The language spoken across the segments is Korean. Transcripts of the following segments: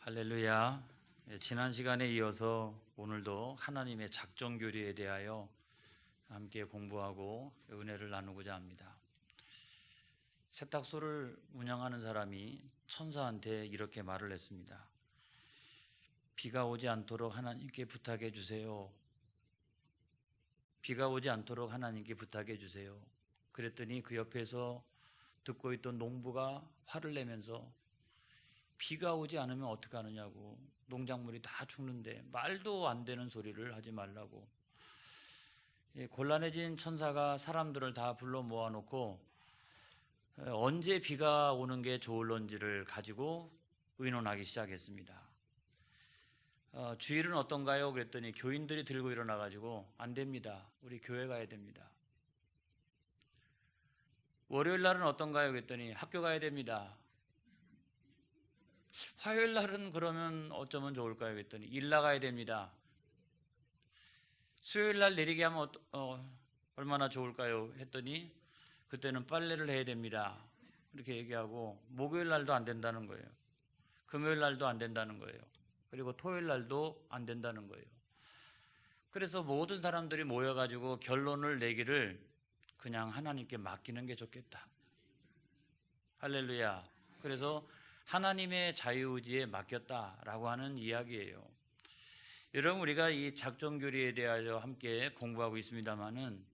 할렐루야. 지난 시간에 이어서 오늘도 하나님의 작정 교리에 대하여 함께 공부하고 은혜를 나누고자 합니다. 세탁소를 운영하는 사람이 천사한테 이렇게 말을 했습니다. 비가 오지 않도록 하나님께 부탁해 주세요. 비가 오지 않도록 하나님께 부탁해 주세요. 그랬더니 그 옆에서 듣고 있던 농부가 화를 내면서 비가 오지 않으면 어떡하느냐고, 농작물이 다 죽는데 말도 안 되는 소리를 하지 말라고. 곤란해진 천사가 사람들을 다 불러 모아놓고 언제 비가 오는 게 좋을런지를 가지고 의논하기 시작했습니다. 주일은 어떤가요? 그랬더니 교인들이 들고 일어나가지고 안 됩니다. 우리 교회 가야 됩니다. 월요일 날은 어떤가요? 그랬더니 학교 가야 됩니다. 화요일 날은 그러면 어쩌면 좋을까요? 그랬더니 일 나가야 됩니다. 수요일 날 내리게 하면 얼마나 좋을까요? 했더니 그때는 빨래를 해야 됩니다. 이렇게 얘기하고 목요일 날도 안 된다는 거예요. 금요일 날도 안 된다는 거예요. 그리고 토요일 날도 안 된다는 거예요. 그래서 모든 사람들이 모여가지고 결론을 내기를 그냥 하나님께 맡기는 게 좋겠다. 할렐루야. 그래서 하나님의 자유의지에 맡겼다라고 하는 이야기예요. 여러분, 우리가 이 작정교리에 대하여 함께 공부하고 있습니다만은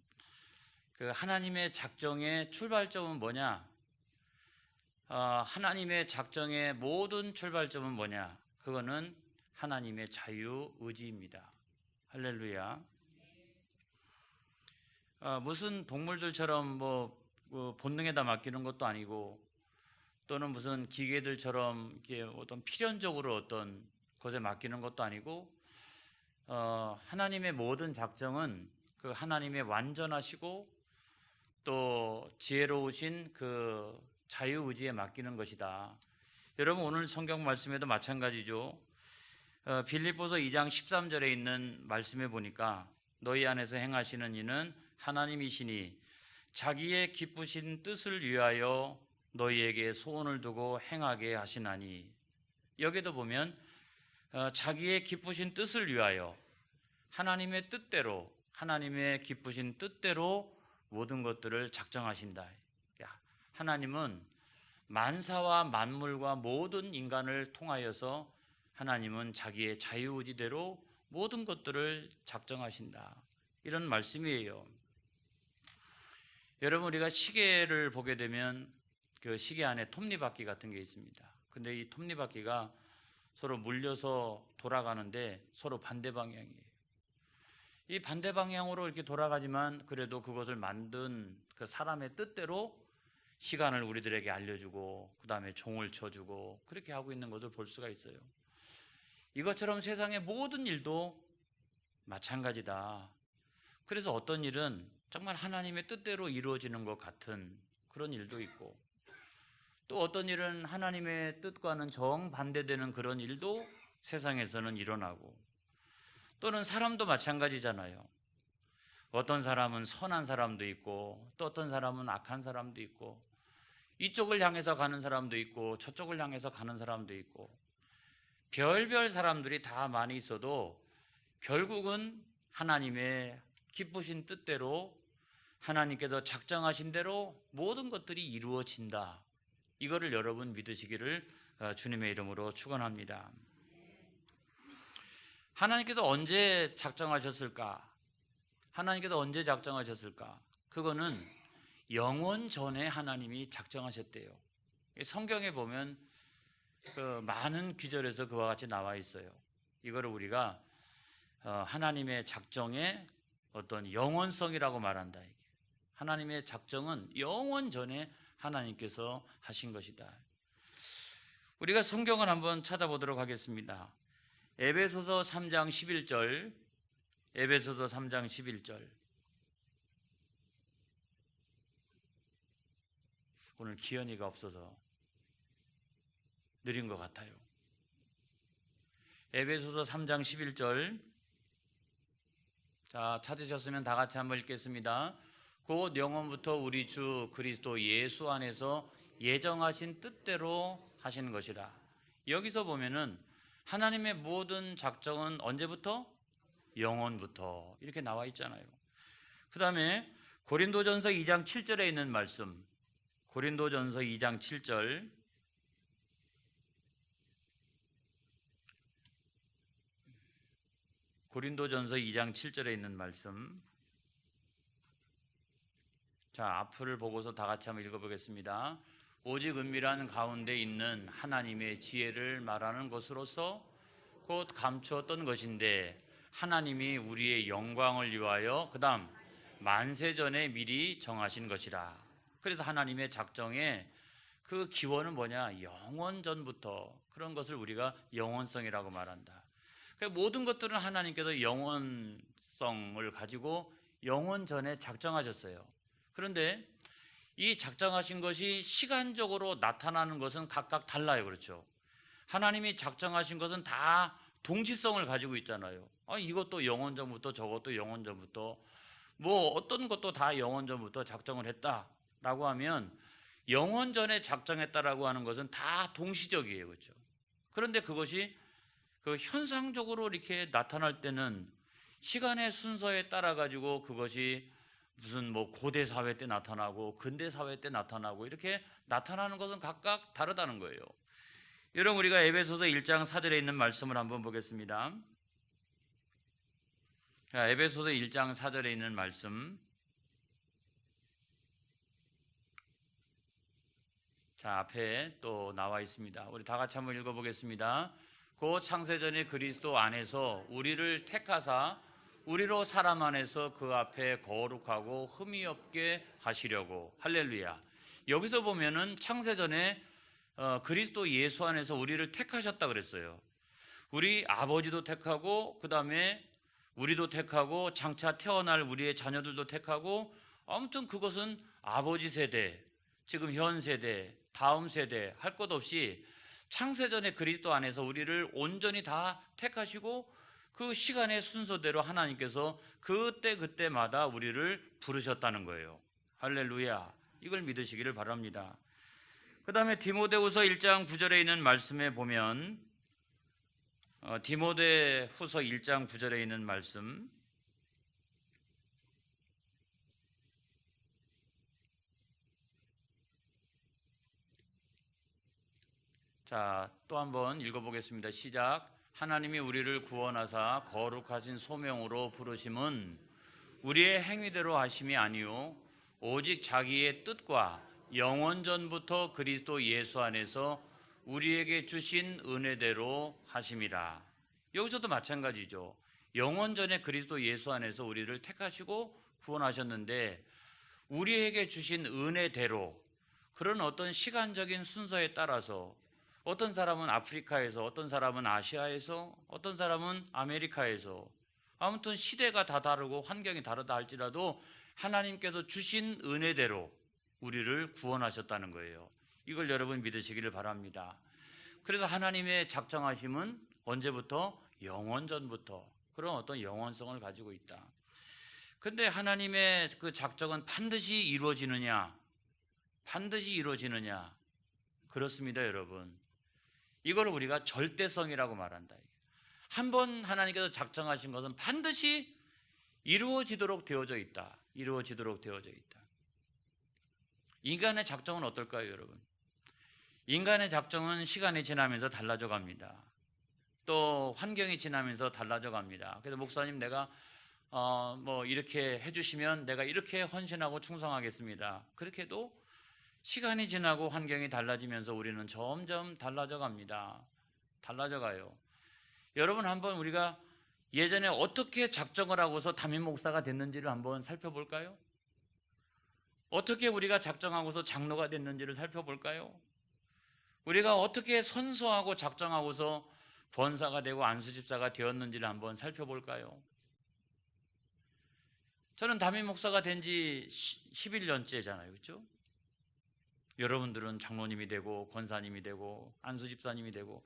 그 하나님의 작정의 출발점은 뭐냐? 하나님의 작정의 모든 출발점은 뭐냐? 그거는 하나님의 자유의지입니다. 할렐루야. 무슨 동물들처럼 본능에다 맡기는 것도 아니고 또는 무슨 기계들처럼 이렇게 어떤 필연적으로 어떤 것에 맡기는 것도 아니고 하나님의 모든 작정은 그 하나님의 완전하시고 또 지혜로우신 그 자유의지에 맡기는 것이다. 여러분, 오늘 성경 말씀에도 마찬가지죠. 빌립보서 2장 13절에 있는 말씀에 보니까 너희 안에서 행하시는 이는 하나님이시니 자기의 기쁘신 뜻을 위하여 너희에게 소원을 두고 행하게 하시나니. 여기도 보면 자기의 기쁘신 뜻을 위하여 하나님의 뜻대로, 하나님의 기쁘신 뜻대로 모든 것들을 작정하신다. 하나님은 만사와 만물과 모든 인간을 통하여서 하나님은 자기의 자유의지대로 모든 것들을 작정하신다. 이런 말씀이에요. 여러분, 우리가 시계를 보게 되면 그 시계 안에 톱니바퀴 같은 게 있습니다. 근데 이 톱니바퀴가 서로 물려서 돌아가는데 서로 반대 방향이에요. 이 반대 방향으로 이렇게 돌아가지만 그래도 그것을 만든 그 사람의 뜻대로 시간을 우리들에게 알려주고 그 다음에 종을 쳐주고 그렇게 하고 있는 것을 볼 수가 있어요. 이것처럼 세상의 모든 일도 마찬가지다. 그래서 어떤 일은 정말 하나님의 뜻대로 이루어지는 것 같은 그런 일도 있고, 또 어떤 일은 하나님의 뜻과는 정반대되는 그런 일도 세상에서는 일어나고, 또는 사람도 마찬가지잖아요. 어떤 사람은 선한 사람도 있고 또 어떤 사람은 악한 사람도 있고, 이쪽을 향해서 가는 사람도 있고 저쪽을 향해서 가는 사람도 있고, 별별 사람들이 다 많이 있어도 결국은 하나님의 기쁘신 뜻대로 하나님께서 작정하신 대로 모든 것들이 이루어진다. 이거를 여러분 믿으시기를 주님의 이름으로 축원합니다. 하나님께서 언제 작정하셨을까? 하나님께서 언제 작정하셨을까? 그거는 영원 전에 하나님이 작정하셨대요. 성경에 보면 그 많은 구절에서 그와 같이 나와 있어요. 이거를 우리가 하나님의 작정의 어떤 영원성이라고 말한다. 하나님의 작정은 영원 전에 하나님께서 하신 것이다. 우리가 성경을 한번 찾아보도록 하겠습니다. 에베소서 3장 11절, 에베소서 3장 11절. 오늘 기현이가 없어서 느린 것 같아요. 에베소서 3장 11절. 자, 찾으셨으면 다 같이 한번 읽겠습니다. 곧 영원부터 우리 주 그리스도 예수 안에서 예정하신 뜻대로 하시는 것이라. 여기서 보면은 하나님의 모든 작정은 언제부터? 영원부터. 이렇게 나와 있잖아요. 그 다음에 고린도전서 2장 7절에 있는 말씀, 고린도전서 2장 7절, 고린도전서 2장 7절에 있는 말씀. 자, 앞을 보고서 다 같이 한번 읽어보겠습니다. 오직 은밀한 가운데 있는 하나님의 지혜를 말하는 것으로서 곧 감추었던 것인데 하나님이 우리의 영광을 위하여 그 다음 만세전에 미리 정하신 것이라. 그래서 하나님의 작정에 그 기원은 뭐냐? 영원전부터. 그런 것을 우리가 영원성이라고 말한다. 그러니까 모든 것들은 하나님께서 영원성을 가지고 영원전에 작정하셨어요. 그런데 이 작정하신 것이 시간적으로 나타나는 것은 각각 달라요. 그렇죠? 하나님이 작정하신 것은 다 동시성을 가지고 있잖아요. 이것도 영원전부터 저것도 영원전부터 뭐 어떤 것도 다 영원전부터 작정을 했다라고 하면 영원전에 작정했다라고 하는 것은 다 동시적이에요. 그렇죠? 그런데 그것이 그 현상적으로 이렇게 나타날 때는 시간의 순서에 따라 가지고 그것이 무슨 뭐 고대 사회 때 나타나고 근대 사회 때 나타나고 이렇게 나타나는 것은 각각 다르다는 거예요. 여러분, 우리가 에베소서 1장 4절에 있는 말씀을 한번 보겠습니다. 자, 에베소서 1장 4절에 있는 말씀. 자, 앞에 또 나와 있습니다. 우리 다 같이 한번 읽어보겠습니다. 그 창세전에 그리스도 안에서 우리를 택하사 우리로 사람 안에서 그 앞에 거룩하고 흠이 없게 하시려고. 할렐루야. 여기서 보면은 창세전에 그리스도 예수 안에서 우리를 택하셨다 그랬어요. 우리 아버지도 택하고 그 다음에 우리도 택하고 장차 태어날 우리의 자녀들도 택하고, 아무튼 그것은 아버지 세대, 지금 현 세대, 다음 세대 할 것 없이 창세전에 그리스도 안에서 우리를 온전히 다 택하시고 그 시간의 순서대로 하나님께서 그때마다 우리를 부르셨다는 거예요. 할렐루야. 이걸 믿으시기를 바랍니다. 그 다음에 디모데후서 1장 9절에 있는 말씀에 보면 디모데후서 1장 9절에 있는 말씀, 자, 또 한번 읽어보겠습니다. 시작. 하나님이 우리를 구원하사 거룩하신 소명으로 부르심은 우리의 행위대로 하심이 아니요 오직 자기의 뜻과 영원전부터 그리스도 예수 안에서 우리에게 주신 은혜대로 하심이라. 여기서도 마찬가지죠. 영원전에 그리스도 예수 안에서 우리를 택하시고 구원하셨는데 우리에게 주신 은혜대로, 그런 어떤 시간적인 순서에 따라서 어떤 사람은 아프리카에서, 어떤 사람은 아시아에서, 어떤 사람은 아메리카에서, 아무튼 시대가 다 다르고 환경이 다르다 할지라도 하나님께서 주신 은혜대로 우리를 구원하셨다는 거예요. 이걸 여러분 믿으시기를 바랍니다. 그래서 하나님의 작정하심은 언제부터? 영원전부터 그런 어떤 영원성을 가지고 있다. 그런데 하나님의 그 작정은 반드시 이루어지느냐? 반드시 이루어지느냐? 그렇습니다, 여러분. 이걸 우리가 절대성이라고 말한다. 한번 하나님께서 작정하신 것은 반드시 이루어지도록 되어져 있다. 이루어지도록 되어져 있다. 인간의 작정은 어떨까요, 여러분? 인간의 작정은 시간이 지나면서 달라져 갑니다. 또 환경이 지나면서 달라져 갑니다. 그래서 목사님, 내가 뭐 이렇게 해주시면 내가 이렇게 헌신하고 충성하겠습니다. 그렇게도 시간이 지나고 환경이 달라지면서 우리는 점점 달라져 갑니다. 달라져 가요. 여러분, 한번 우리가 예전에 어떻게 작정을 하고서 담임 목사가 됐는지를 한번 살펴볼까요? 어떻게 우리가 작정하고서 장로가 됐는지를 살펴볼까요? 우리가 어떻게 선서하고 작정하고서 권사가 되고 안수집사가 되었는지를 한번 살펴볼까요? 저는 담임 목사가 된 지 11년째잖아요. 그렇죠? 여러분들은 장로님이 되고 권사님이 되고 안수집사님이 되고,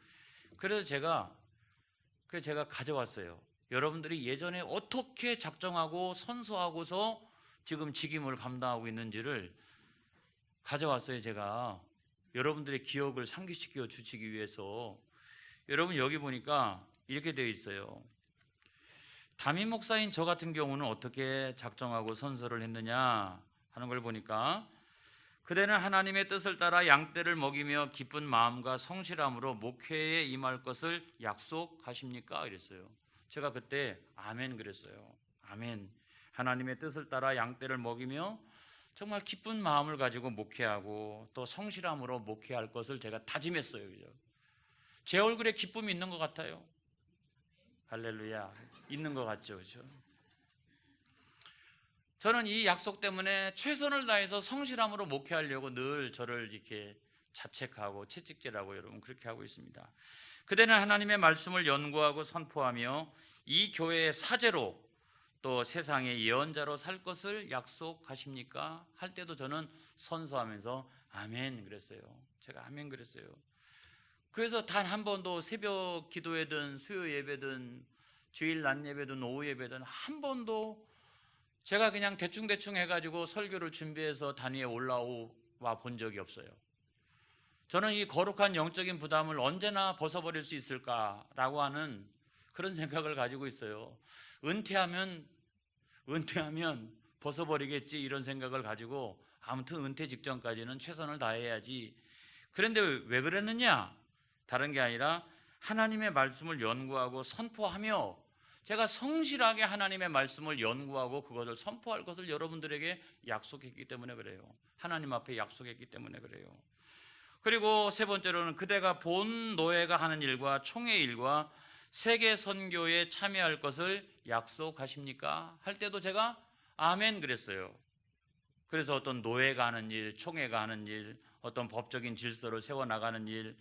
그래서 제가 가져왔어요. 여러분들이 예전에 어떻게 작정하고 선서하고서 지금 직임을 감당하고 있는지를 가져왔어요. 제가 여러분들의 기억을 상기시켜 주시기 위해서. 여러분 여기 보니까 이렇게 되어 있어요. 담임 목사인 저 같은 경우는 어떻게 작정하고 선서를 했느냐 하는 걸 보니까 그대는 하나님의 뜻을 따라 양떼를 먹이며 기쁜 마음과 성실함으로 목회에 임할 것을 약속하십니까? 이랬어요. 제가 그때 아멘 그랬어요. 아멘. 하나님의 뜻을 따라 양떼를 먹이며 정말 기쁜 마음을 가지고 목회하고 또 성실함으로 목회할 것을 제가 다짐했어요. 그죠? 제 얼굴에 기쁨이 있는 것 같아요. 할렐루야. 있는 것 같죠. 그죠? 저는 이 약속 때문에 최선을 다해서 성실함으로 목회하려고 늘 저를 이렇게 자책하고 채찍질하고 여러분 그렇게 하고 있습니다. 그대는 하나님의 말씀을 연구하고 선포하며 이 교회의 사제로 또 세상의 예언자로 살 것을 약속하십니까? 할 때도 저는 선서하면서 아멘 그랬어요. 제가 아멘 그랬어요. 그래서 단 한 번도 새벽 기도회든 수요 예배든 주일 낮 예배든 오후 예배든 한 번도 제가 그냥 대충 해가지고 설교를 준비해서 단위에 올라와 본 적이 없어요. 저는 이 거룩한 영적인 부담을 언제나 벗어버릴 수 있을까라고 하는 그런 생각을 가지고 있어요. 은퇴하면 벗어버리겠지 이런 생각을 가지고 아무튼 은퇴 직전까지는 최선을 다해야지. 그런데 왜 그랬느냐? 다른 게 아니라 하나님의 말씀을 연구하고 선포하며 제가 성실하게 하나님의 말씀을 연구하고 그것을 선포할 것을 여러분들에게 약속했기 때문에 그래요. 하나님 앞에 약속했기 때문에 그래요. 그리고 세 번째로는 그대가 본 노예가 하는 일과 총회 일과 세계 선교에 참여할 것을 약속하십니까? 할 때도 제가 아멘 그랬어요. 그래서 어떤 노예가 하는 일, 총회가 하는 일, 어떤 법적인 질서를 세워나가는 일,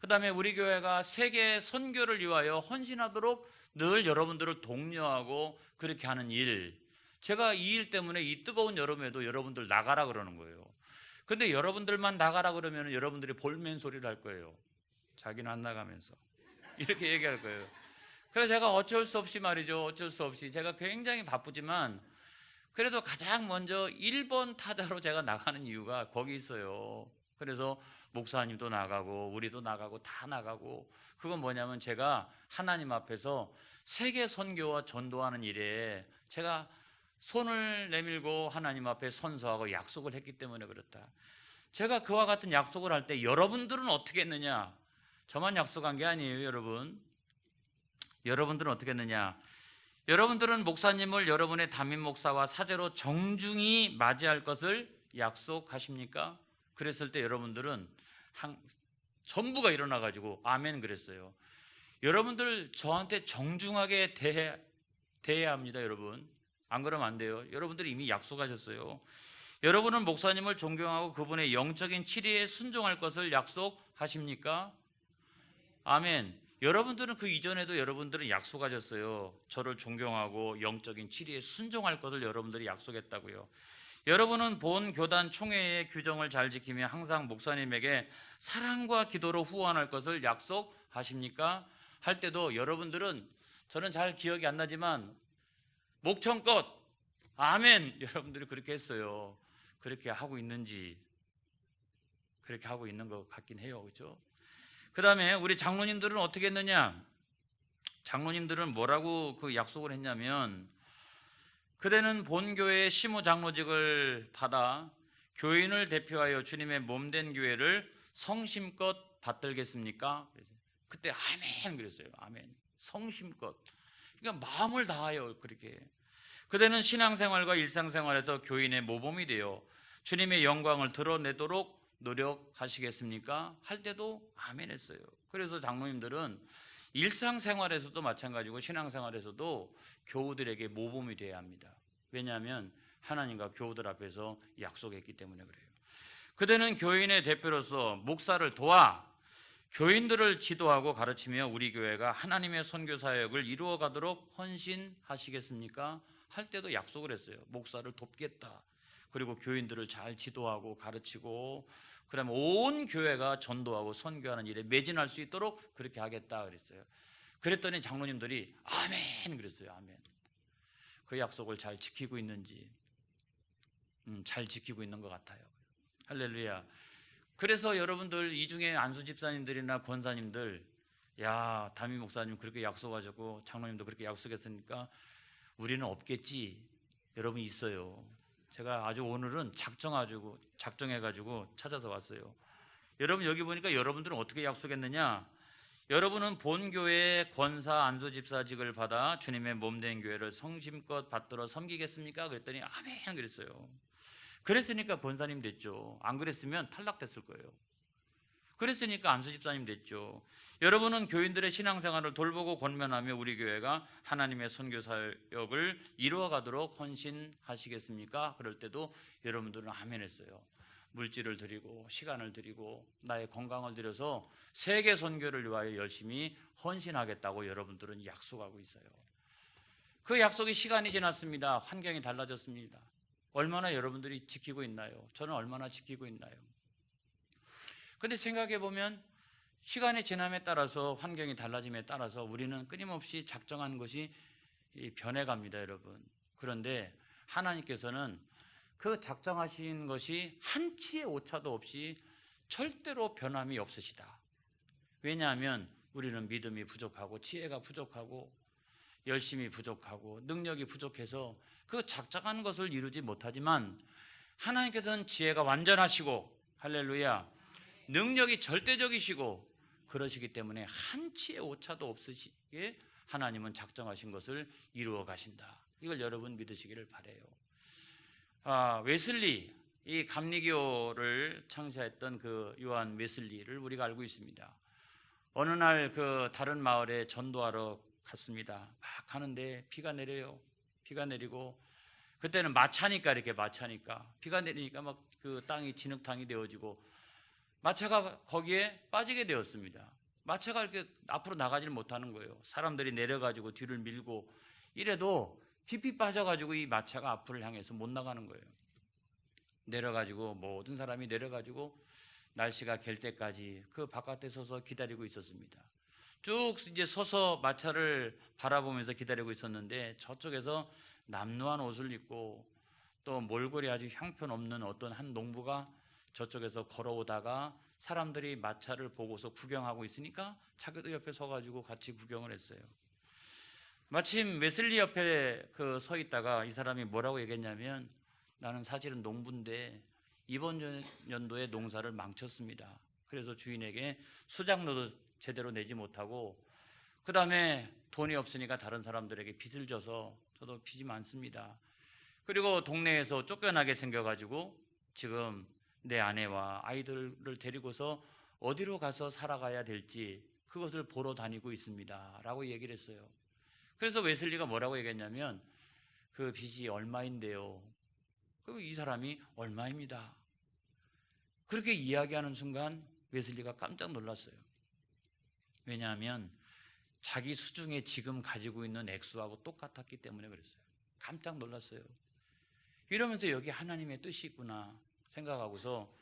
그 다음에 우리 교회가 세계 선교를 위하여 헌신하도록 늘 여러분들을 독려하고 그렇게 하는 일, 제가 이 일 때문에 이 뜨거운 여름에도 여러분들 나가라 그러는 거예요. 근데 여러분들만 나가라 그러면 여러분들이 볼멘 소리를 할 거예요. 자기는 안 나가면서 이렇게 얘기할 거예요. 그래서 제가 어쩔 수 없이 말이죠. 어쩔 수 없이 제가 굉장히 바쁘지만 그래도 가장 먼저 1번 타자로 제가 나가는 이유가 거기 있어요. 그래서 목사님도 나가고 우리도 나가고 다 나가고, 그건 뭐냐면 제가 하나님 앞에서 세계 선교와 전도하는 일에 제가 손을 내밀고 하나님 앞에 선서하고 약속을 했기 때문에 그렇다. 제가 그와 같은 약속을 할 때 여러분들은 어떻게 했느냐? 저만 약속한 게 아니에요. 여러분들은 어떻게 했느냐? 여러분들은 목사님을 여러분의 담임 목사와 사제로 정중히 맞이할 것을 약속하십니까? 그랬을 때 여러분들은 전부가 일어나가지고 아멘 그랬어요. 여러분들 저한테 정중하게 대해야 합니다. 여러분 안 그러면 안 돼요. 여러분들이 이미 약속하셨어요. 여러분은 목사님을 존경하고 그분의 영적인 치리에 순종할 것을 약속하십니까? 아멘. 여러분들은 그 이전에도 여러분들은 약속하셨어요. 저를 존경하고 영적인 치리에 순종할 것을 여러분들이 약속했다고요. 여러분은 본 교단 총회의 규정을 잘 지키며 항상 목사님에게 사랑과 기도로 후원할 것을 약속하십니까? 할 때도 여러분들은, 저는 잘 기억이 안 나지만 목청껏 아멘 여러분들이 그렇게 했어요. 그렇게 하고 있는지, 그렇게 하고 있는 것 같긴 해요. 그렇죠? 그 다음에 우리 장로님들은 어떻게 했느냐? 장로님들은 뭐라고 그 약속을 했냐면, 그대는 본교회의 시무장로직을 받아 교인을 대표하여 주님의 몸된 교회를 성심껏 받들겠습니까? 그때 아멘 그랬어요. 아멘. 성심껏. 그러니까 마음을 다하여 그렇게. 그대는 신앙생활과 일상생활에서 교인의 모범이 되어 주님의 영광을 드러내도록 노력하시겠습니까? 할 때도 아멘 했어요. 그래서 장로님들은 일상생활에서도 마찬가지고 신앙생활에서도 교우들에게 모범이 되어야 합니다. 왜냐하면 하나님과 교우들 앞에서 약속했기 때문에 그래요. 그대는 교인의 대표로서 목사를 도와 교인들을 지도하고 가르치며 우리 교회가 하나님의 선교 사역을 이루어가도록 헌신하시겠습니까? 할 때도 약속을 했어요. 목사를 돕겠다. 그리고 교인들을 잘 지도하고 가르치고, 그러면 온 교회가 전도하고 선교하는 일에 매진할 수 있도록 그렇게 하겠다 그랬어요. 그랬더니 장로님들이 아멘 그랬어요. 아멘. 그 약속을 잘 지키고 있는지 잘 지키고 있는 것 같아요. 할렐루야. 그래서 여러분들 이 중에 안수 집사님들이나 권사님들, 야, 담임 목사님 그렇게 약속하셨고 장로님도 그렇게 약속했으니까 우리는 없겠지. 여러분 있어요. 제가 아주 오늘은 작정해가지고 찾아서 왔어요. 여러분 여기 보니까 여러분들은 어떻게 약속했느냐? 여러분은 본교회의 권사 안수 집사직을 받아 주님의 몸된 교회를 성심껏 받들어 섬기겠습니까? 그랬더니 아멘 그랬어요. 그랬으니까 권사님 됐죠. 안 그랬으면 탈락됐을 거예요. 그랬으니까 안수 집사님 됐죠. 여러분은 교인들의 신앙생활을 돌보고 권면하며 우리 교회가 하나님의 선교 사역을 이루어가도록 헌신하시겠습니까? 그럴 때도 여러분들은 아멘 했어요. 물질을 드리고 시간을 드리고 나의 건강을 들여서 세계 선교를 위하여 열심히 헌신하겠다고 여러분들은 약속하고 있어요. 그 약속이 시간이 지났습니다. 환경이 달라졌습니다. 얼마나 여러분들이 지키고 있나요? 저는 얼마나 지키고 있나요? 근데 생각해 보면 시간의 지남에 따라서 환경이 달라짐에 따라서 우리는 끊임없이 작정한 것이 변해갑니다, 여러분. 그런데 하나님께서는 그 작정하신 것이 한치의 오차도 없이 절대로 변함이 없으시다. 왜냐하면 우리는 믿음이 부족하고 지혜가 부족하고 열심이 부족하고 능력이 부족해서 그 작정한 것을 이루지 못하지만 하나님께서는 지혜가 완전하시고 할렐루야 능력이 절대적이시고 그러시기 때문에 한치의 오차도 없으시게 하나님은 작정하신 것을 이루어 가신다. 이걸 여러분 믿으시기를 바라요. 웨슬리, 이 감리교를 창시했던 그 요한 웨슬리를 우리가 알고 있습니다. 어느 날 그 다른 마을에 전도하러 갔습니다. 막 가는데 비가 내려요. 비가 내리고 그때는 마차니까 비가 내리니까 막 그 땅이 진흙탕이 되어지고 마차가 거기에 빠지게 되었습니다. 마차가 이렇게 앞으로 나가질 못하는 거예요. 사람들이 내려가지고 뒤를 밀고 이래도 깊이 빠져가지고 이 마차가 앞을 향해서 못 나가는 거예요. 내려가지고 모든 사람이 내려가지고 날씨가 갤 때까지 그 바깥에 서서 기다리고 있었습니다. 쭉 이제 서서 마차를 바라보면서 기다리고 있었는데 저쪽에서 남루한 옷을 입고 또 몰골이 아주 형편없는 어떤 한 농부가 저쪽에서 걸어오다가 사람들이 마차를 보고서 구경하고 있으니까 자기도 옆에 서가지고 같이 구경을 했어요. 마침 웨슬리 옆에 서 있다가 이 사람이 뭐라고 얘기했냐면 나는 사실은 농부인데 이번 연도에 농사를 망쳤습니다. 그래서 주인에게 수장료도 제대로 내지 못하고 그 다음에 돈이 없으니까 다른 사람들에게 빚을 져서 저도 빚이 많습니다. 그리고 동네에서 쫓겨나게 생겨가지고 지금 내 아내와 아이들을 데리고서 어디로 가서 살아가야 될지 그것을 보러 다니고 있습니다 라고 얘기를 했어요. 그래서 웨슬리가 뭐라고 얘기했냐면 그 빚이 얼마인데요? 그럼 이 사람이 얼마입니다. 그렇게 이야기하는 순간 웨슬리가 깜짝 놀랐어요. 왜냐하면 자기 수중에 지금 가지고 있는 액수하고 똑같았기 때문에 그랬어요. 깜짝 놀랐어요. 이러면서 여기 하나님의 뜻이 있구나 생각하고서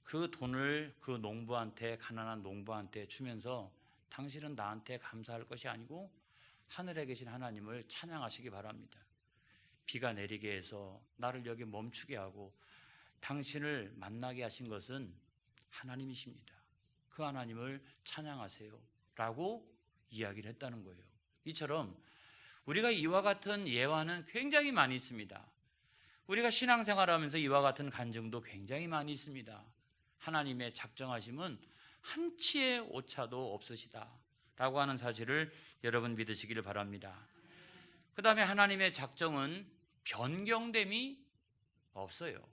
그 돈을 그 농부한테 가난한 농부한테 주면서 당신은 나한테 감사할 것이 아니고 하늘에 계신 하나님을 찬양하시기 바랍니다. 비가 내리게 해서 나를 여기 멈추게 하고 당신을 만나게 하신 것은 하나님이십니다. 그 하나님을 찬양하세요 라고 이야기를 했다는 거예요. 이처럼 우리가 이와 같은 예화는 굉장히 많이 있습니다. 우리가 신앙생활하면서 이와 같은 간증도 굉장히 많이 있습니다. 하나님의 작정하심은 한치의 오차도 없으시다 라고 하는 사실을 여러분 믿으시기를 바랍니다. 그 다음에 하나님의 작정은 변경됨이 없어요.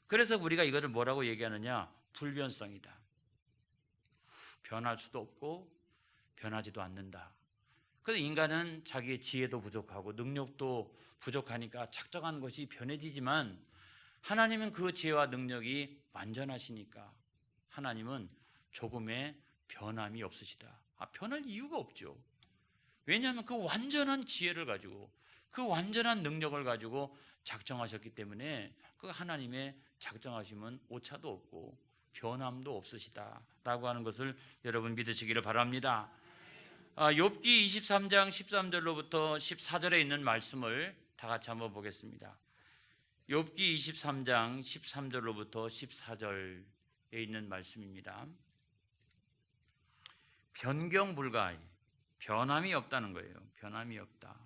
그래서 우리가 이거를 뭐라고 얘기하느냐? 불변성이다. 변할 수도 없고 변하지도 않는다. 그래서 인간은 자기의 지혜도 부족하고 능력도 부족하니까 작정한 것이 변해지지만 하나님은 그 지혜와 능력이 완전하시니까 하나님은 조금의 변함이 없으시다. 변할 이유가 없죠. 왜냐하면 그 완전한 지혜를 가지고 그 완전한 능력을 가지고 작정하셨기 때문에 그 하나님의 작정하심은 오차도 없고 변함도 없으시다라고 하는 것을 여러분 믿으시기를 바랍니다. 욥기 23장 13절로부터 14절에 있는 말씀을 다 같이 한번 보겠습니다. 욥기 23장 13절로부터 14절에 있는 말씀입니다. 변경 불가, 변함이 없다는 거예요. 변함이 없다.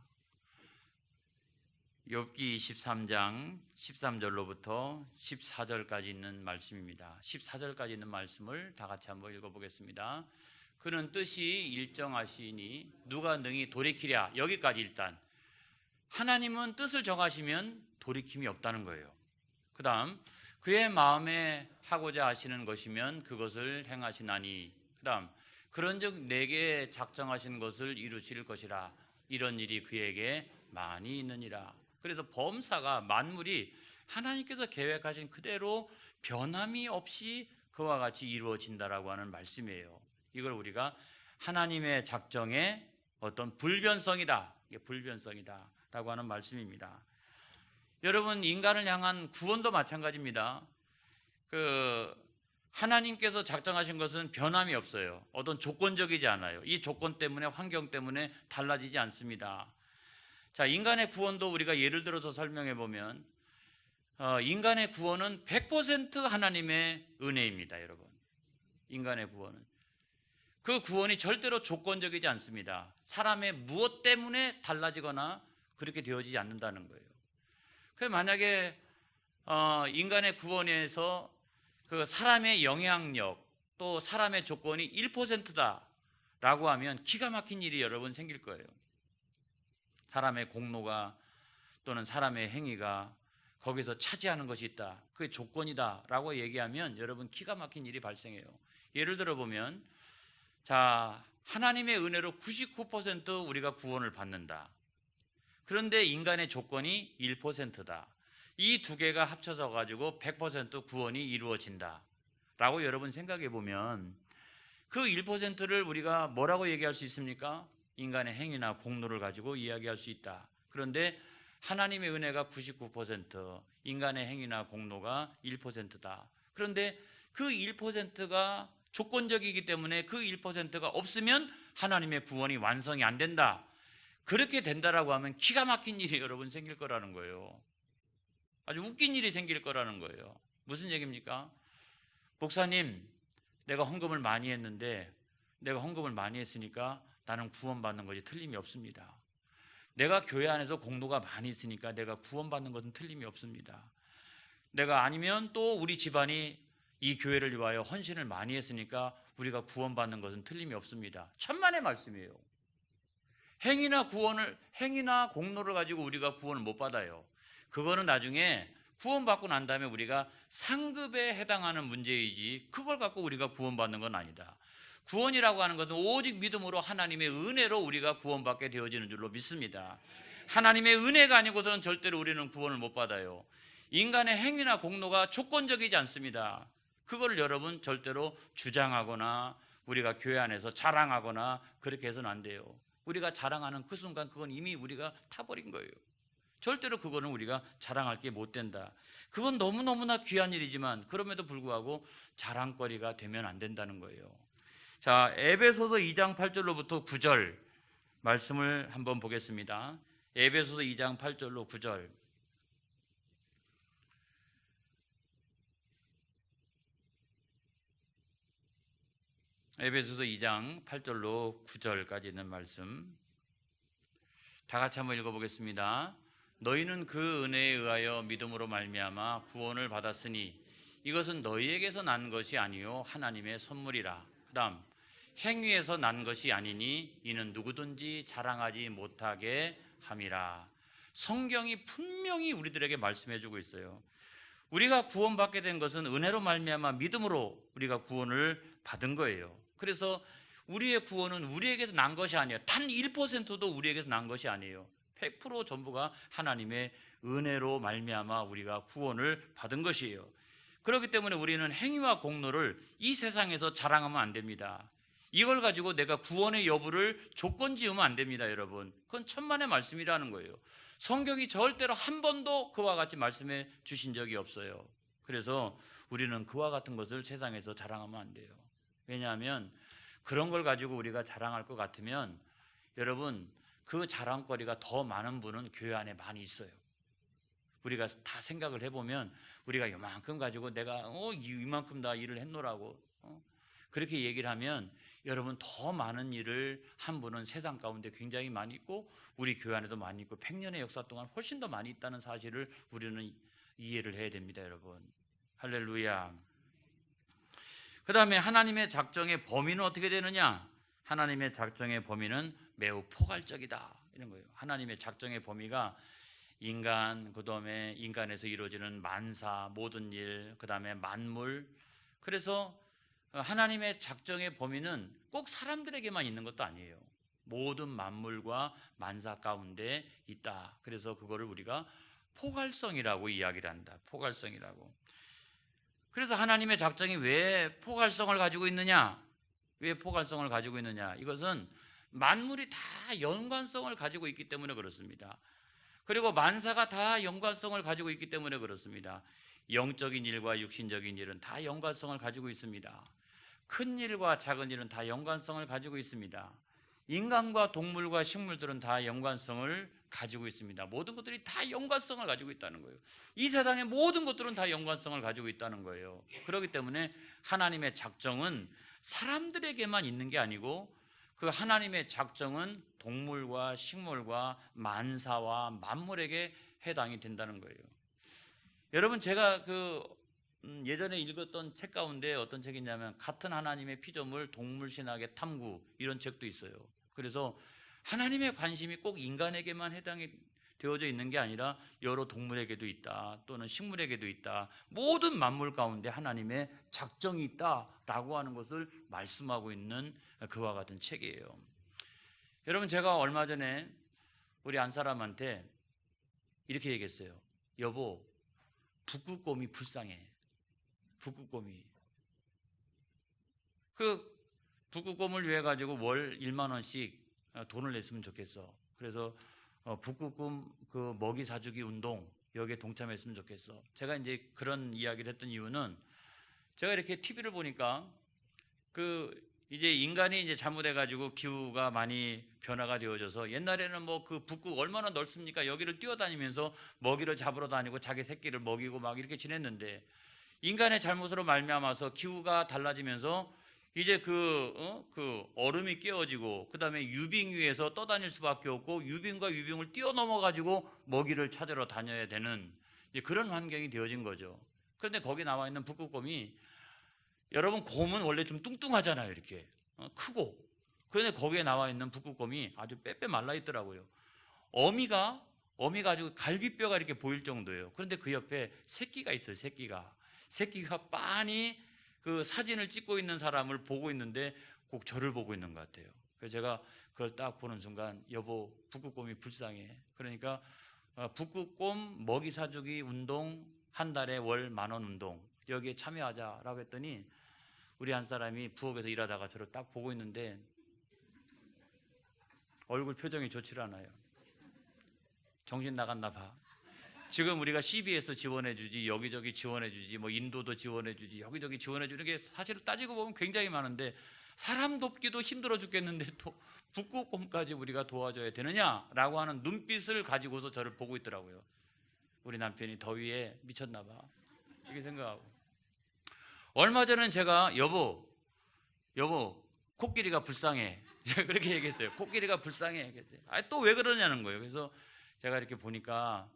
욥기 23장 13절로부터 14절까지 있는 말씀입니다. 14절까지 있는 말씀을 다 같이 한번 읽어보겠습니다. 그는 뜻이 일정하시니 누가 능히 돌이키랴. 여기까지 일단 하나님은 뜻을 정하시면 돌이킴이 없다는 거예요. 그 다음 그의 마음에 하고자 하시는 것이면 그것을 행하시나니, 그 다음 그런즉 내게 작정하신 것을 이루실 것이라. 이런 일이 그에게 많이 있느니라. 그래서 범사가 만물이 하나님께서 계획하신 그대로 변함이 없이 그와 같이 이루어진다라고 하는 말씀이에요. 이걸 우리가 하나님의 작정의 어떤 불변성이다, 이게 불변성이다라고 하는 말씀입니다. 여러분, 인간을 향한 구원도 마찬가지입니다. 하나님께서 작정하신 것은 변함이 없어요. 어떤 조건적이지 않아요. 이 조건 때문에, 환경 때문에 달라지지 않습니다. 자, 인간의 구원도 우리가 예를 들어서 설명해 보면 인간의 구원은 100% 하나님의 은혜입니다. 여러분, 인간의 구원은 그 구원이 절대로 조건적이지 않습니다. 사람의 무엇 때문에 달라지거나 그렇게 되어지지 않는다는 거예요. 그래서 만약에 인간의 구원에서 그 사람의 영향력 또 사람의 조건이 1%다라고 하면 기가 막힌 일이 여러분 생길 거예요. 사람의 공로가 또는 사람의 행위가 거기서 차지하는 것이 있다, 그게 조건이다라고 얘기하면 여러분 기가 막힌 일이 발생해요. 예를 들어 보면, 자, 하나님의 은혜로 99% 우리가 구원을 받는다. 그런데 인간의 조건이 1%다. 이 두 개가 합쳐져 가지고 100% 구원이 이루어진다 라고 여러분 생각해 보면 그 1%를 우리가 뭐라고 얘기할 수 있습니까? 인간의 행위나 공로를 가지고 이야기할 수 있다. 그런데 하나님의 은혜가 99%, 인간의 행위나 공로가 1%다. 그런데 그 1%가 조건적이기 때문에 그 1%가 없으면 하나님의 구원이 완성이 안 된다. 그렇게 된다라고 하면 기가 막힌 일이 여러분 생길 거라는 거예요. 아주 웃긴 일이 생길 거라는 거예요. 무슨 얘기입니까? 목사님, 내가 헌금을 많이 했는데, 내가 헌금을 많이 했으니까 나는 구원받는 것이 틀림이 없습니다. 내가 교회 안에서 공로가 많이 있으니까 내가 구원받는 것은 틀림이 없습니다. 내가 아니면 또 우리 집안이 이 교회를 위하여 헌신을 많이 했으니까 우리가 구원받는 것은 틀림이 없습니다. 천만의 말씀이에요. 행위나 공로를 가지고 우리가 구원을 못 받아요. 그거는 나중에 구원받고 난 다음에 우리가 상급에 해당하는 문제이지 그걸 갖고 우리가 구원받는 건 아니다. 구원이라고 하는 것은 오직 믿음으로 하나님의 은혜로 우리가 구원받게 되어지는 줄로 믿습니다. 하나님의 은혜가 아니고서는 절대로 우리는 구원을 못 받아요. 인간의 행위나 공로가 조건적이지 않습니다. 그걸 여러분 절대로 주장하거나 우리가 교회 안에서 자랑하거나 그렇게 해서는 안 돼요. 우리가 자랑하는 그 순간 그건 이미 우리가 타버린 거예요. 절대로 그거는 우리가 자랑할 게 못 된다. 그건 너무너무나 귀한 일이지만 그럼에도 불구하고 자랑거리가 되면 안 된다는 거예요. 자, 에베소서 2장 8절로부터 9절 말씀을 한번 보겠습니다. 에베소서 2장 8절로 9절. 에베소서 2장 8절로 9절까지 있는 말씀 다 같이 한번 읽어보겠습니다. 너희는 그 은혜에 의하여 믿음으로 말미암아 구원을 받았으니 이것은 너희에게서 난 것이 아니요 하나님의 선물이라. 그 다음, 행위에서 난 것이 아니니 이는 누구든지 자랑하지 못하게 함이라. 성경이 분명히 우리들에게 말씀해주고 있어요. 우리가 구원받게 된 것은 은혜로 말미암아 믿음으로 우리가 구원을 받은 거예요. 그래서 우리의 구원은 우리에게서 난 것이 아니에요. 단 1%도 우리에게서 난 것이 아니에요. 100% 전부가 하나님의 은혜로 말미암아 우리가 구원을 받은 것이에요. 그렇기 때문에 우리는 행위와 공로를 이 세상에서 자랑하면 안 됩니다. 이걸 가지고 내가 구원의 여부를 조건 지으면 안 됩니다, 여러분. 그건 천만의 말씀이라는 거예요. 성경이 절대로 한 번도 그와 같이 말씀해 주신 적이 없어요. 그래서 우리는 그와 같은 것을 세상에서 자랑하면 안 돼요. 왜냐하면 그런 걸 가지고 우리가 자랑할 것 같으면 여러분, 그 자랑거리가 더 많은 분은 교회 안에 많이 있어요. 우리가 다 생각을 해보면 우리가 이만큼 가지고 내가 이만큼 다 일을 했노라고 그렇게 얘기를 하면 여러분 더 많은 일을 한 분은 세상 가운데 굉장히 많이 있고 우리 교회 안에도 많이 있고 100년의 역사 동안 훨씬 더 많이 있다는 사실을 우리는 이해를 해야 됩니다, 여러분. 할렐루야. 그 다음에 하나님의 작정의 범위는 어떻게 되느냐? 하나님의 작정의 범위는 매우 포괄적이다, 이런 거예요. 하나님의 작정의 범위가 인간, 그 다음에 인간에서 이루어지는 만사, 모든 일, 그 다음에 만물. 그래서 하나님의 작정의 범위는 꼭 사람들에게만 있는 것도 아니에요. 모든 만물과 만사 가운데 있다. 그래서 그거를 우리가 포괄성이라고 이야기를 한다. 포괄성이라고. 그래서 하나님의 작정이 왜 포괄성을 가지고 있느냐? 왜 포괄성을 가지고 있느냐? 이것은 만물이 다 연관성을 가지고 있기 때문에 그렇습니다. 그리고 만사가 다 연관성을 가지고 있기 때문에 그렇습니다. 영적인 일과 육신적인 일은 다 연관성을 가지고 있습니다. 큰 일과 작은 일은 다 연관성을 가지고 있습니다. 인간과 동물과 식물들은 다 연관성을 가지고 있습니다. 모든 것들이 다 연관성을 가지고 있다는 거예요. 이 세상의 모든 것들은 다 연관성을 가지고 있다는 거예요. 그렇기 때문에 하나님의 작정은 사람들에게만 있는 게 아니고 그 하나님의 작정은 동물과 식물과 만사와 만물에게 해당이 된다는 거예요. 여러분, 제가 예전에 읽었던 책 가운데 어떤 책이 있냐면 같은 하나님의 피조물 동물신학의 탐구, 이런 책도 있어요. 그래서 하나님의 관심이 꼭 인간에게만 해당이 되어져 있는 게 아니라 여러 동물에게도 있다, 또는 식물에게도 있다, 모든 만물 가운데 하나님의 작정이 있다라고 하는 것을 말씀하고 있는 그와 같은 책이에요. 여러분, 제가 얼마 전에 우리 안 사람한테 이렇게 얘기했어요. 여보, 북극곰이 불쌍해. 북극곰이. 그 북극곰을 위해 가지고 월 1만 원씩 돈을 냈으면 좋겠어. 그래서 북극곰 그 먹이 사주기 운동, 여기에 동참했으면 좋겠어. 제가 이제 그런 이야기를 했던 이유는 제가 이렇게 TV를 보니까 이제 인간이 이제 잘못해 가지고 기후가 많이 변화가 되어져서 옛날에는 뭐 그 북극 얼마나 넓습니까? 여기를 뛰어다니면서 먹이를 잡으러 다니고 자기 새끼를 먹이고 막 이렇게 지냈는데 인간의 잘못으로 말미암아서 기후가 달라지면서 이제 얼음이 깨어지고 그 다음에 유빙 위에서 떠다닐 수밖에 없고 유빙과 유빙을 뛰어넘어 가지고 먹이를 찾으러 다녀야 되는 그런 환경이 되어진 거죠. 그런데 거기 나와 있는 북극곰이, 여러분 곰은 원래 좀 뚱뚱하잖아요. 이렇게 크고. 그런데 거기에 나와 있는 북극곰이 아주 빼빼 말라 있더라고요. 어미가 아주 갈비뼈가 이렇게 보일 정도예요. 그런데 그 옆에 새끼가 있어요. 새끼가 빤히 그 사진을 찍고 있는 사람을 보고 있는데 꼭 저를 보고 있는 것 같아요. 그래서 제가 그걸 딱 보는 순간, 여보, 북극곰이 불쌍해. 그러니까 북극곰 먹이 사주기 운동, 한 달에 월 10,000원 운동, 여기에 참여하자라고 했더니 우리 한 사람이 부엌에서 일하다가 저를 딱 보고 있는데 얼굴 표정이 좋지 않아요. 정신 나갔나 봐. 지금 우리가 CBS 지원해주지, 여기저기 지원해주지, 뭐 인도도 지원해주지, 여기저기 지원해주는 게 사실 따지고 보면 굉장히 많은데 사람 돕기도 힘들어 죽겠는데 또 북극곰까지 우리가 도와줘야 되느냐라고 하는 눈빛을 가지고서 저를 보고 있더라고요. 우리 남편이 더위에 미쳤나 봐, 이렇게 생각하고. 얼마 전엔 제가 여보 코끼리가 불쌍해 그렇게 얘기했어요. 코끼리가 불쌍해. 또 왜 그러냐는 거예요. 그래서 제가 이렇게 보니까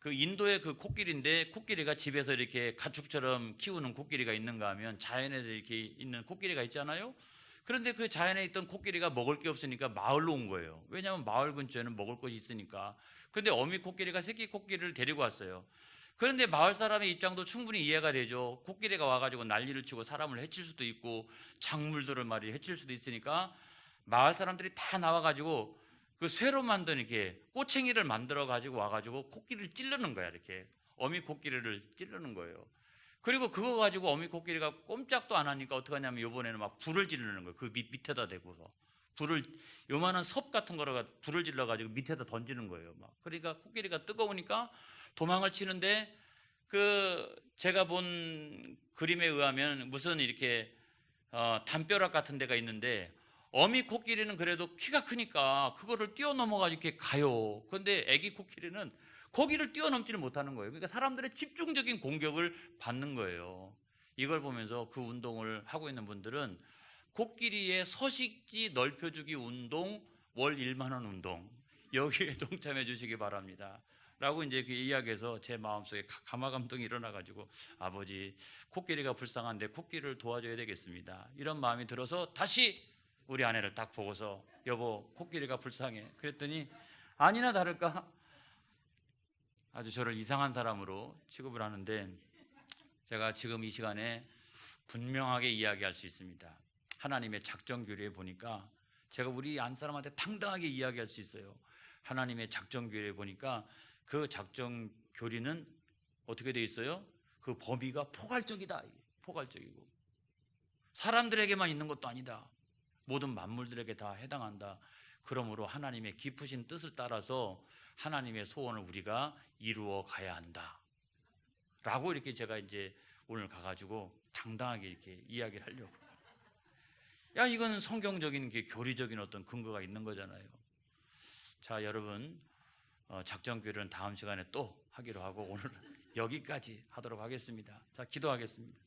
그 인도의 그 코끼리인데, 코끼리가 집에서 이렇게 가축처럼 키우는 코끼리가 있는가 하면 자연에서 이렇게 있는 코끼리가 있잖아요. 그런데 그 자연에 있던 코끼리가 먹을 게 없으니까 마을로 온 거예요. 왜냐하면 마을 근처에는 먹을 것이 있으니까. 그런데 어미 코끼리가 새끼 코끼리를 데리고 왔어요. 그런데 마을 사람의 입장도 충분히 이해가 되죠. 코끼리가 와가지고 난리를 치고 사람을 해칠 수도 있고 작물들을 말이 해칠 수도 있으니까 마을 사람들이 다 나와가지고 그 쇠로 만든 이렇게 꼬챙이를 만들어 가지고 와가지고 코끼리를 찌르는 거야. 이렇게 어미 코끼리를 찌르는 거예요. 그리고 그거 가지고 어미 코끼리가 꼼짝도 안 하니까 어떻게 하냐면 이번에는 막 불을 지르는 거예요. 그 밑에다 대고서 요만한 섭 같은 거를 불을 질러 가지고 밑에다 던지는 거예요. 막 그러니까 코끼리가 뜨거우니까 도망을 치는데, 제가 본 그림에 의하면 무슨 이렇게 담벼락 같은 데가 있는데 어미 코끼리는 그래도 키가 크니까 그거를 뛰어넘어가지고 이렇게 가요. 그런데 애기 코끼리는 거기를 뛰어넘지를 못하는 거예요. 그러니까 사람들의 집중적인 공격을 받는 거예요. 이걸 보면서 그 운동을 하고 있는 분들은 코끼리의 서식지 넓혀주기 운동, 월 1만 원 운동, 여기에 동참해 주시기 바랍니다 라고 이제 그 이야기해서 제 마음속에 가마감동이 일어나가지고, 아버지 코끼리가 불쌍한데 코끼리를 도와줘야 되겠습니다, 이런 마음이 들어서 다시 우리 아내를 딱 보고서, 여보 코끼리가 불쌍해. 그랬더니 아니나 다를까 아주 저를 이상한 사람으로 취급을 하는데, 제가 지금 이 시간에 분명하게 이야기할 수 있습니다. 하나님의 작전 교리에 보니까, 제가 우리 안 사람한테 당당하게 이야기할 수 있어요. 하나님의 작전 교리에 보니까 그 작전 교리는 어떻게 되어 있어요? 그 범위가 포괄적이다. 포괄적이고 사람들에게만 있는 것도 아니다. 모든 만물들에게 다 해당한다. 그러므로 하나님의 깊으신 뜻을 따라서 하나님의 소원을 우리가 이루어 가야 한다 라고 이렇게 제가 이제 오늘 가가지고 당당하게 이렇게 이야기를 하려고. 야, 이건 성경적인 교리적인 어떤 근거가 있는 거잖아요. 자, 여러분, 작전 교리는 다음 시간에 또 하기로 하고 오늘 여기까지 하도록 하겠습니다. 자, 기도하겠습니다.